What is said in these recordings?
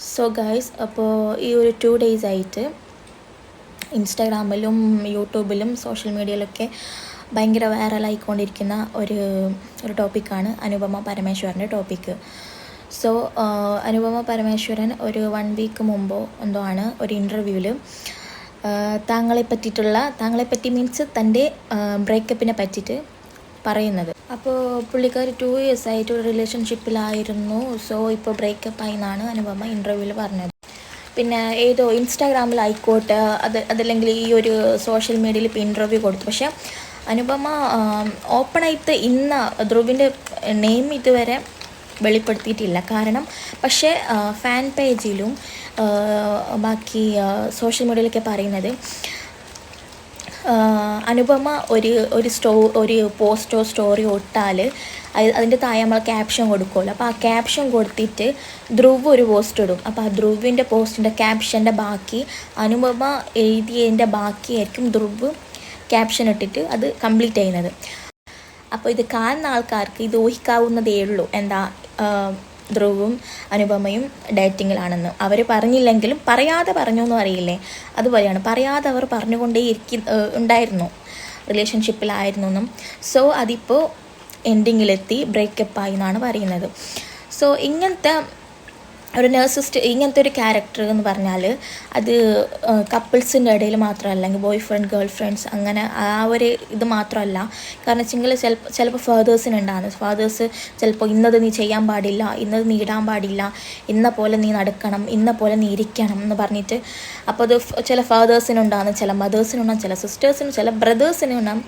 So guys, അപ്പോൾ ഈ ഒരു 2 days ആയിട്ട് ഇൻസ്റ്റാഗ്രാമിലും യൂട്യൂബിലും സോഷ്യൽ മീഡിയയിലൊക്കെ ഭയങ്കര വൈറലായിക്കൊണ്ടിരിക്കുന്ന ഒരു ടോപ്പിക്കാണ് അനുപമ പരമേശ്വരൻ്റെ ടോപ്പിക്ക്. സോ അനുപമ പരമേശ്വരൻ ഒരു 1 week മുമ്പോ എന്തോ ആണ് ഒരു ഇൻ്റർവ്യൂവിൽ താങ്കളെപ്പറ്റി മീൻസ് തൻ്റെ ബ്രേക്കപ്പിനെ പറ്റിയിട്ട് പറയുന്നത്. അപ്പോൾ പുള്ളിക്കാർ 2 years ആയിട്ട് ഒരു റിലേഷൻഷിപ്പിലായിരുന്നു. സോ ഇപ്പോൾ ബ്രേക്കപ്പായി എന്നാണ് അനുപമ ഇൻ്റർവ്യൂവിൽ പറഞ്ഞത്. പിന്നെ ഏതോ ഇൻസ്റ്റാഗ്രാമിലായിക്കോട്ടെ അതല്ലെങ്കിൽ ഈ ഒരു സോഷ്യൽ മീഡിയയിൽ ഇപ്പോൾ ഇൻ്റർവ്യൂ കൊടുത്തു. പക്ഷേ അനുപമ ഓപ്പണായിട്ട് ധ്രുവിൻ്റെ നെയിം ഇതുവരെ വെളിപ്പെടുത്തിയിട്ടില്ല. കാരണം പക്ഷേ ഫാൻ പേജിലും ബാക്കി സോഷ്യൽ മീഡിയയിലൊക്കെ പറയുന്നത് അനുപമ ഒരു പോസ്റ്റോ സ്റ്റോറിയോ ഇട്ടാൽ അതിൻ്റെ താഴെ നമ്മൾ ക്യാപ്ഷൻ കൊടുക്കുമല്ലോ. അപ്പോൾ ആ ക്യാപ്ഷൻ കൊടുത്തിട്ട് ധ്രുവ് ഒരു പോസ്റ്റ് ഇടും. അപ്പോൾ ആ ധ്രുവിൻ്റെ പോസ്റ്റിൻ്റെ ക്യാപ്ഷൻ്റെ ബാക്കി അനുപമ എഴുതിയതിൻ്റെ ബാക്കിയായിരിക്കും ധ്രുവ് ക്യാപ്ഷൻ ഇട്ടിട്ട് അത് കംപ്ലീറ്റ് ചെയ്യുന്നത്. അപ്പോൾ ഇത് കാണുന്ന ആൾക്കാർക്ക് ഇത് ഊഹിക്കാവുന്നതേ ഉള്ളൂ ധ്രുവും അനുപമയും ഡേറ്റിങ്ങിലാണെന്ന്. അവർ പറഞ്ഞില്ലെങ്കിലും പറയാതെ പറഞ്ഞു എന്നും അറിയില്ലേ, അതുപോലെയാണ്. പറയാതെ അവർ പറഞ്ഞുകൊണ്ടേ ഉണ്ടായിരുന്നു റിലേഷൻഷിപ്പിലായിരുന്നു എന്നും. സോ അതിപ്പോൾ എൻഡിങ്ങിലെത്തി ബ്രേക്കപ്പായി എന്നാണ് പറയുന്നത്. സോ ഇങ്ങനത്തെ ഒരു ഇങ്ങനത്തെ ഒരു ക്യാരക്ടർ എന്ന് പറഞ്ഞാൽ അത് കപ്പിൾസിൻ്റെ ഇടയിൽ മാത്രമല്ല, അല്ലെങ്കിൽ ബോയ് ഫ്രണ്ട് ഗേൾ ഫ്രണ്ട്സ് അങ്ങനെ ആ ഒരു ഇത് മാത്രമല്ല. കാരണം വെച്ചെങ്കിൽ ചിലപ്പോൾ ഫാദേഴ്സ് ചിലപ്പോൾ ഇന്നത് നീ ചെയ്യാൻ പാടില്ല, ഇന്നത് നീ ഇടാൻ പാടില്ല, ഇന്ന പോലെ നീ നടക്കണം, ഇന്ന പോലെ നീ ഇരിക്കണം എന്ന് പറഞ്ഞിട്ട്. അപ്പോൾ അത് ചില ഫാദേഴ്സിനുണ്ടാകും, ചില മദേഴ്സിനുണ്ടാകും, ചില സിസ്റ്റേഴ്സിനും, ചില ബ്രദേഴ്സിനുണ്ടാകും.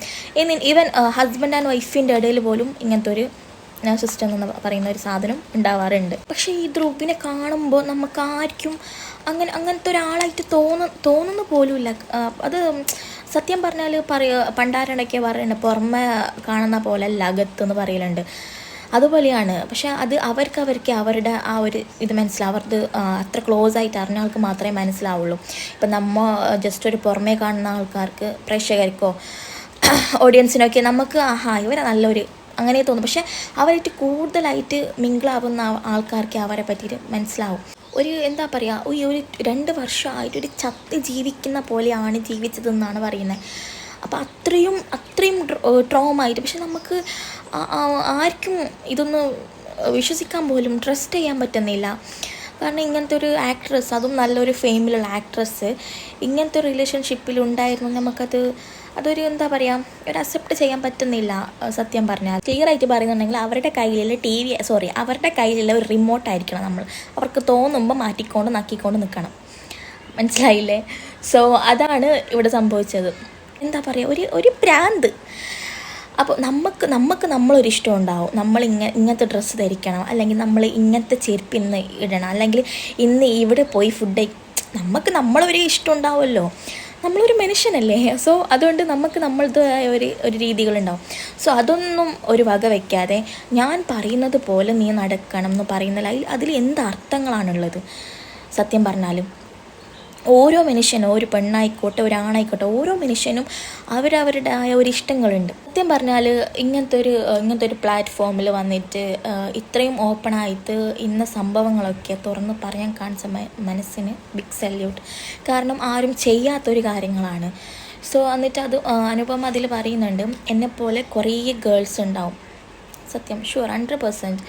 ഈവൻ ഹസ്ബൻഡ് ആൻഡ് വൈഫിൻ്റെ ഇടയിൽ പോലും ഇങ്ങനത്തെ ഒരു സിസ്റ്റം എന്ന് പറയുന്ന ഒരു സാധനം ഉണ്ടാവാറുണ്ട്. പക്ഷേ ഈ ധ്രുവിനെ കാണുമ്പോൾ നമുക്ക് ആർക്കും അങ്ങനത്തെ ഒരാളായിട്ട് തോന്നുന്ന പോലുമില്ല. അത് സത്യം പറഞ്ഞാൽ പണ്ടാരണ്ടൊക്കെ പറയുന്നത് പുറമെ കാണുന്ന പോലെ അല്ല അകത്തെന്ന് പറയലുണ്ട്, അതുപോലെയാണ്. പക്ഷെ അത് അവർക്ക് അവരുടെ ആ ഒരു ഇത് അവർക്ക് അത്ര ക്ലോസ് ആയിട്ട് അറിഞ്ഞ ആൾക്ക് മാത്രമേ മനസ്സിലാവുള്ളൂ. ഇപ്പം ജസ്റ്റ് ഒരു പുറമേ കാണുന്ന ആൾക്കാർക്ക്, പ്രേക്ഷകർക്കോ ഓഡിയൻസിനൊക്കെ നമുക്ക് ഇവരെ നല്ലൊരു അങ്ങനെ തോന്നും. പക്ഷെ അവരായിട്ട് കൂടുതലായിട്ട് മിങ്കിളാവുന്ന ആൾക്കാർക്ക് അവരെ പറ്റിയിട്ട് മനസ്സിലാവും. എന്താ പറയുക, ഒരു 2 വർഷമായിട്ട് ഒരു ചത്ത് ജീവിക്കുന്ന പോലെയാണ് ജീവിച്ചതെന്നാണ് പറയുന്നത്. അപ്പോൾ അത്രയും ട്രോമായിട്ട്. പക്ഷെ നമുക്ക് ആർക്കും ഇതൊന്ന് വിശ്വസിക്കാൻ പോലും ട്രസ്റ്റ് ചെയ്യാൻ പറ്റുന്നില്ല. കാരണം ഇങ്ങനത്തെ ഒരു ആക്ട്രസ്, അതും നല്ലൊരു ഫെയിമിലുള്ള ആക്ട്രസ് ഇങ്ങനത്തെ ഒരു റിലേഷൻഷിപ്പിൽ ഉണ്ടായിരുന്നു. അതൊരു എന്താ പറയുക, ഒരു അക്സെപ്റ്റ് ചെയ്യാൻ പറ്റുന്നില്ല. സത്യം പറഞ്ഞാൽ ക്ലിയറായിട്ട് പറയുന്നുണ്ടെങ്കിൽ അവരുടെ കയ്യിലുള്ള ഒരു റിമോട്ടായിരിക്കണം നമ്മൾ. അവർക്ക് തോന്നുമ്പോൾ മാറ്റിക്കൊണ്ട് നക്കിക്കൊണ്ട് നിൽക്കണം. മനസ്സിലായില്ലേ? സോ അതാണ് ഇവിടെ സംഭവിച്ചത്. എന്താ പറയുക, ഒരു പ്രാന്ത്. അപ്പോൾ നമുക്ക് നമ്മളൊരു ഇഷ്ടം ഉണ്ടാവും. ഇങ്ങനത്തെ ഡ്രസ്സ് ധരിക്കണം, അല്ലെങ്കിൽ നമ്മൾ ഇങ്ങനത്തെ ചെരുപ്പ് ഇന്ന് ഇടണം, അല്ലെങ്കിൽ ഇന്ന് ഇവിടെ പോയി ഫുഡ് നമ്മളൊരു ഇഷ്ടം ഉണ്ടാവുമല്ലോ. നമ്മളൊരു മനുഷ്യനല്ലേ. സോ അതുകൊണ്ട് നമ്മളതായ ഒരു രീതികളുണ്ടാവും. സോ അതൊന്നും ഒരു വക വയ്ക്കാതെ ഞാൻ പറയുന്നത് പോലെ നീ നടക്കണം എന്ന് പറയുന്നതിൽ അതിൽ എന്ത് അർത്ഥങ്ങളാണുള്ളത്? സത്യം പറഞ്ഞാലും ഓരോ മനുഷ്യനും, ഒരു പെണ്ണായിക്കോട്ടെ ഒരാണായിക്കോട്ടെ, ഓരോ മനുഷ്യനും അവരവരുടേതായ ഒരു ഇഷ്ടങ്ങളുണ്ട്. സത്യം പറഞ്ഞാൽ ഇങ്ങനത്തെ ഒരു പ്ലാറ്റ്ഫോമിൽ വന്നിട്ട് ഇത്രയും ഓപ്പണായിട്ട് ഇന്ന സംഭവങ്ങളൊക്കെ തുറന്ന് പറയാൻ കാണിച്ച മനസ്സിന് ബിഗ് സല്യൂട്ട്. കാരണം ആരും ചെയ്യാത്തൊരു കാര്യങ്ങളാണ്. സോ എന്നിട്ട് അത് അനുപമ അതിൽ പറയുന്നുണ്ട്, എന്നെപ്പോലെ കുറേ ഗേൾസ് ഉണ്ടാവും. സത്യം, ഷുവർ, 100%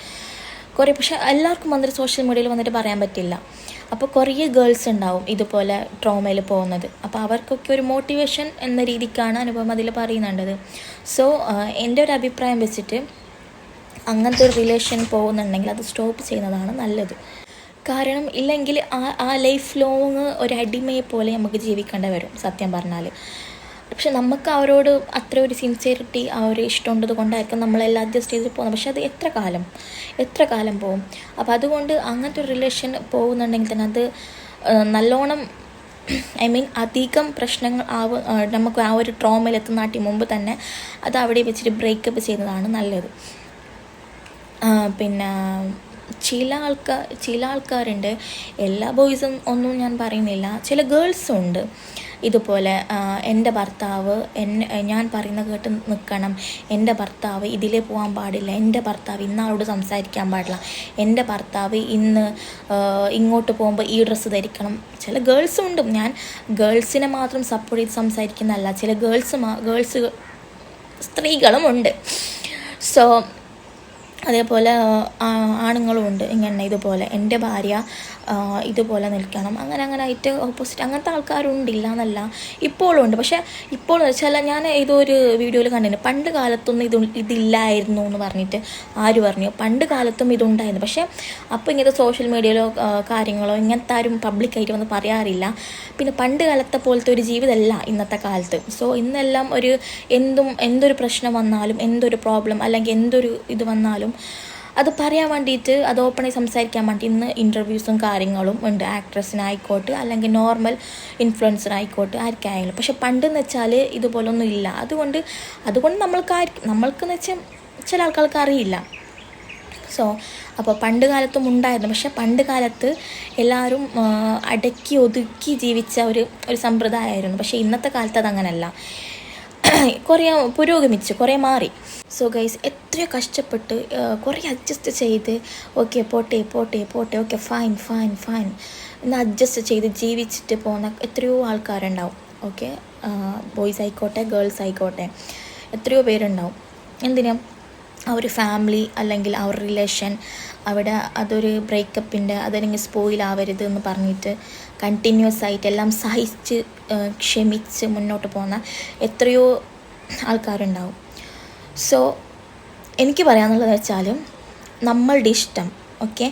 കുറേ. പക്ഷേ എല്ലാവർക്കും വന്നിട്ട് സോഷ്യൽ മീഡിയയിൽ വന്നിട്ട് പറയാൻ പറ്റില്ല. അപ്പോൾ കുറേ ഗേൾസ് ഉണ്ടാവും ഇതുപോലെ ട്രോമയിൽ പോകുന്നത്. അപ്പോൾ അവർക്കൊക്കെ ഒരു മോട്ടിവേഷൻ എന്ന രീതിക്കാണ് അനുപമ അതിൽ പറയുന്നുണ്ടത്. സോ എൻ്റെ ഒരു അഭിപ്രായം വെച്ചിട്ട് അങ്ങനത്തെ ഒരു റിലേഷൻ പോകുന്നുണ്ടെങ്കിൽ അത് സ്റ്റോപ്പ് ചെയ്യുന്നതാണ് നല്ലത്. കാരണം ഇല്ലെങ്കിൽ ആ ലൈഫ് ലോങ് ഒരു അടിമയെ പോലെ നമുക്ക് ജീവിക്കേണ്ടി വരും സത്യം പറഞ്ഞാൽ. പക്ഷെ നമുക്ക് അവരോട് അത്ര ഒരു സിൻസിയറിറ്റി, ആ ഒരു ഇഷ്ടമുള്ളത് കൊണ്ടായിരിക്കും നമ്മളെല്ലാം അഡ്ജസ്റ്റ് ചെയ്ത് പോകുന്നത്. പക്ഷെ അത് എത്ര കാലം പോകും. അപ്പോൾ അതുകൊണ്ട് അങ്ങനത്തെ ഒരു റിലേഷൻ പോകുന്നുണ്ടെങ്കിൽ തന്നെ അത് നല്ലോണം അധികം പ്രശ്നങ്ങൾ നമുക്ക് ആ ഒരു ട്രോമയിലെത്തുന്നാട്ടി മുമ്പ് തന്നെ അത് അവിടെ വെച്ചിട്ട് ബ്രേക്കപ്പ് ചെയ്യുന്നതാണ് നല്ലത്. പിന്നെ ചില ആൾക്കാരുണ്ട്, എല്ലാ ബോയ്സും ഒന്നും ഞാൻ പറയുന്നില്ല, ചില ഗേൾസും ഉണ്ട് ഇതുപോലെ എൻ്റെ ഭർത്താവ് ഞാൻ പറയുന്ന കേട്ട് നിൽക്കണം, എൻ്റെ ഭർത്താവ് ഇതിലേ പോകാൻ പാടില്ല, എൻ്റെ ഭർത്താവ് ഇന്നാളോട് സംസാരിക്കാൻ പാടില്ല, എൻ്റെ ഭർത്താവ് ഇന്ന് ഇങ്ങോട്ട് പോകുമ്പോൾ ഈ ഡ്രസ്സ് ധരിക്കണം. ചില ഗേൾസും ഉണ്ട്, ഞാൻ ഗേൾസിനെ മാത്രം സപ്പോർട്ട് ചെയ്ത് സംസാരിക്കുന്നതല്ല, ചില ഗേൾസ് സ്ത്രീകളും ഉണ്ട്. സോ അതേപോലെ ആണുങ്ങളും ഉണ്ട് ഇങ്ങനെ ഇതുപോലെ എൻ്റെ ഭാര്യ ഇതുപോലെ നിൽക്കണം, അങ്ങനെ ആയിട്ട് ഓപ്പോസിറ്റ് അങ്ങനത്തെ ആൾക്കാരുണ്ടില്ല എന്നല്ല, ഇപ്പോഴും ഉണ്ട്. പക്ഷേ ഇപ്പോൾ വെച്ചാൽ ഞാൻ ഏതൊരു വീഡിയോയിൽ കണ്ടിരുന്നു, പണ്ട് കാലത്തൊന്നും ഇതില്ലായിരുന്നു എന്ന് പറഞ്ഞിട്ട് ആര് പറഞ്ഞു, പണ്ട് കാലത്തും ഇതുണ്ടായിരുന്നു. പക്ഷേ അപ്പോൾ ഇങ്ങനത്തെ സോഷ്യൽ മീഡിയയിലോ കാര്യങ്ങളോ ഇങ്ങനത്തെ ആരും പബ്ലിക്കായിട്ട് വന്ന് പറയാറില്ല. പിന്നെ പണ്ട് കാലത്തെ പോലത്തെ ഒരു ജീവിതമല്ല ഇന്നത്തെ കാലത്ത്. സോ ഇന്നെല്ലാം എന്തൊരു പ്രശ്നം വന്നാലും, എന്തൊരു പ്രോബ്ലം അല്ലെങ്കിൽ എന്തൊരു ഇത് വന്നാലും അത് പറയാൻ വേണ്ടിയിട്ട്, അത് ഓപ്പണായി സംസാരിക്കാൻ വേണ്ടി ഇന്ന് ഇൻ്റർവ്യൂസും കാര്യങ്ങളും ഉണ്ട്, ആക്ട്രസിനായിക്കോട്ടെ അല്ലെങ്കിൽ നോർമൽ ഇൻഫ്ലുവൻസറായിക്കോട്ടെ ആർക്കായാലും. പക്ഷെ പണ്ടെന്ന് വെച്ചാൽ ഇതുപോലൊന്നും ഇല്ല. അതുകൊണ്ട് നമ്മൾക്കെന്ന് വെച്ചാൽ ചില ആൾക്കാർക്ക് അറിയില്ല. സോ അപ്പോൾ പണ്ട് കാലത്തും ഉണ്ടായിരുന്നു. പക്ഷെ പണ്ട് കാലത്ത് എല്ലാവരും അടക്കി ഒതുക്കി ജീവിച്ച ഒരു സമ്പ്രദായമായിരുന്നു. പക്ഷേ ഇന്നത്തെ കാലത്ത് അതങ്ങനല്ല, കുറേ പുരോഗമിച്ച് കുറേ മാറി. സോ ഗൈസ്, എത്രയോ കഷ്ടപ്പെട്ട് കുറേ അഡ്ജസ്റ്റ് ചെയ്ത് ഓക്കെ പോട്ടെ ഓക്കെ ഫൈൻ എന്ന് അഡ്ജസ്റ്റ് ചെയ്ത് ജീവിച്ചിട്ട് പോകുന്ന എത്രയോ ആൾക്കാരുണ്ടാവും. ഓക്കെ, ബോയ്സ് ആയിക്കോട്ടെ ഗേൾസ് ആയിക്കോട്ടെ, എത്രയോ പേരുണ്ടാവും. എന്തിനാ ആ ഒരു ഫാമിലി അല്ലെങ്കിൽ ആ ഒരു റിലേഷൻ അവിടെ അതൊരു ബ്രേക്കപ്പിൻ്റെ അതല്ലെങ്കിൽ സ്പോയിൽ ആവരുത് എന്ന് പറഞ്ഞിട്ട് കണ്ടിന്യൂസ് ആയിട്ട് എല്ലാം സഹിച്ച് ക്ഷമിച്ച് മുന്നോട്ട് പോകുന്ന എത്രയോ ആൾക്കാരുണ്ടാവും. സോ എനിക്ക് പറയാനുള്ളത് വെച്ചാൽ നമ്മളുടെ ഇഷ്ടം, ഓക്കെ,